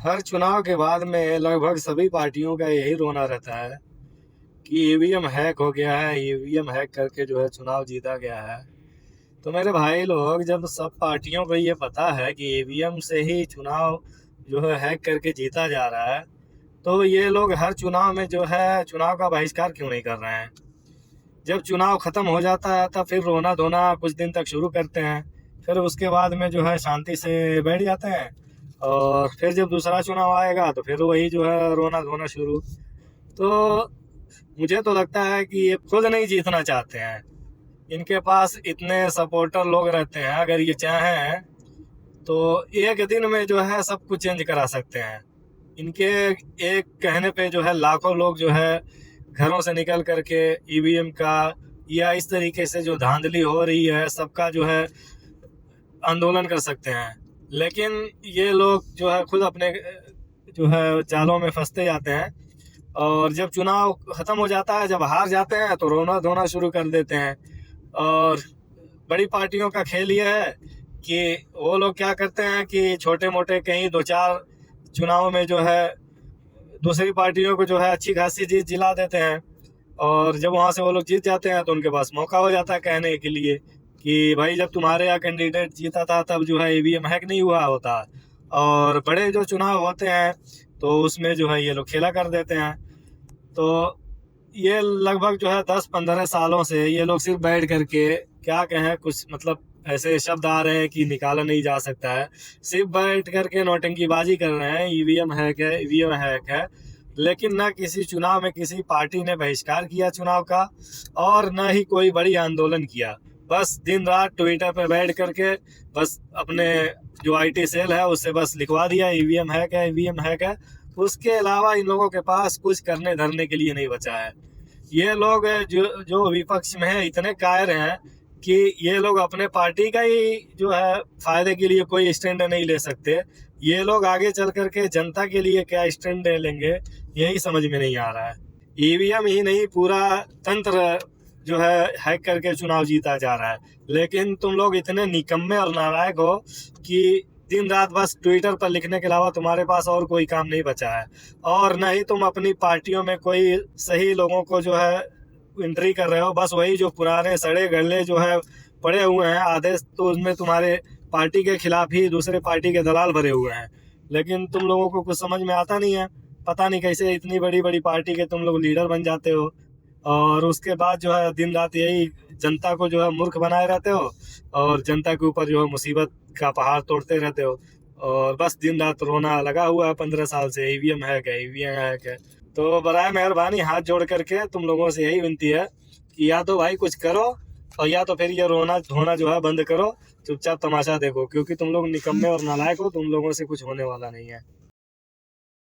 हर चुनाव के बाद में लगभग सभी पार्टियों का यही रोना रहता है कि ईवीएम हैक हो गया है। ईवीएम हैक करके जो है चुनाव जीता गया है। तो मेरे भाई लोग, जब सब पार्टियों को ये पता है कि ईवीएम से ही चुनाव जो है हैक करके जीता जा रहा है, तो ये लोग हर चुनाव में जो है चुनाव का बहिष्कार क्यों नहीं कर रहे हैं? जब चुनाव ख़त्म हो जाता है तब फिर रोना धोना कुछ दिन तक शुरू करते हैं। फिर उसके बाद में जो है शांति से बैठ जाते हैं, और फिर जब दूसरा चुनाव आएगा तो फिर वही जो है रोना धोना शुरू। तो मुझे तो लगता है कि ये खुद नहीं जीतना चाहते हैं। इनके पास इतने सपोर्टर लोग रहते हैं, अगर ये चाहें तो एक दिन में जो है सब कुछ चेंज करा सकते हैं। इनके एक कहने पे जो है लाखों लोग जो है घरों से निकल करके ईवीएम का या इस तरीके से जो धांधली हो रही है सबका जो है आंदोलन कर सकते हैं। लेकिन ये लोग जो है खुद अपने जो है जालों में फंसते जाते हैं, और जब चुनाव ख़त्म हो जाता है, जब हार जाते हैं तो रोना धोना शुरू कर देते हैं। और बड़ी पार्टियों का खेल ये है कि वो लोग क्या करते हैं कि छोटे मोटे कहीं दो चार चुनाव में जो है दूसरी पार्टियों को जो है अच्छी खासी जीत दिला देते हैं, और जब वहाँ से वो लोग जीत जाते हैं तो उनके पास मौका हो जाता है कहने के लिए कि भाई जब तुम्हारे यहाँ कैंडिडेट जीता था तब जो है ईवीएम हैक नहीं हुआ होता। और बड़े जो चुनाव होते हैं तो उसमें जो है ये लोग खेला कर देते हैं। तो ये लगभग जो है 10-15 सालों से ये लोग सिर्फ बैठ करके क्या कहें, कुछ मतलब ऐसे शब्द आ रहे हैं कि निकाला नहीं जा सकता है। सिर्फ बैठ करके नौटंकीबाजी कर रहे हैं, ईवीएम हैक है, ईवीएम हैक है। लेकिन ना किसी चुनाव में किसी पार्टी ने बहिष्कार किया चुनाव का, और ना ही कोई बड़ी आंदोलन किया। बस दिन रात ट्विटर पे बैठ करके बस अपने जो आईटी सेल है उससे बस लिखवा दिया ईवीएम हैक है, ईवीएम हैक है। उसके अलावा इन लोगों के पास कुछ करने धरने के लिए नहीं बचा है। ये लोग जो जो विपक्ष में है इतने कायर हैं कि ये लोग अपने पार्टी का ही जो है फायदे के लिए कोई स्टैंड नहीं ले सकते। ये लोग आगे चल करके जनता के लिए क्या स्टैंड लेंगे, यही समझ में नहीं आ रहा है। ईवीएम ही नहीं, पूरा तंत्र जो है हैक करके चुनाव जीता जा रहा है। लेकिन तुम लोग इतने निकम्मे और नालायक हो कि दिन रात बस ट्विटर पर लिखने के अलावा तुम्हारे पास और कोई काम नहीं बचा है, और न ही तुम अपनी पार्टियों में कोई सही लोगों को जो है एंट्री कर रहे हो। बस वही जो पुराने सड़े गले जो है पड़े हुए हैं आदेश, तो उसमें तुम्हारे पार्टी के खिलाफ ही दूसरे पार्टी के दलाल भरे हुए हैं। लेकिन तुम लोगों को कुछ समझ में आता नहीं है। पता नहीं कैसे इतनी बड़ी बड़ी पार्टी के तुम लोग लीडर बन जाते हो, और उसके बाद जो है दिन रात यही जनता को जो है मूर्ख बनाए रहते हो, और जनता के ऊपर जो है मुसीबत का पहाड़ तोड़ते रहते हो। और बस दिन रात रोना लगा हुआ है 15 साल से, ईवीएम हैक है, ईवीएम हैक है। तो बराए मेहरबानी हाथ जोड़ करके तुम लोगों से यही विनती है कि या तो भाई कुछ करो, और या तो फिर ये रोना धोना जो है बंद करो, चुपचाप तमाशा देखो। क्योंकि तुम लोग निकम्मे और नालायक हो, तुम लोगों से कुछ होने वाला नहीं है।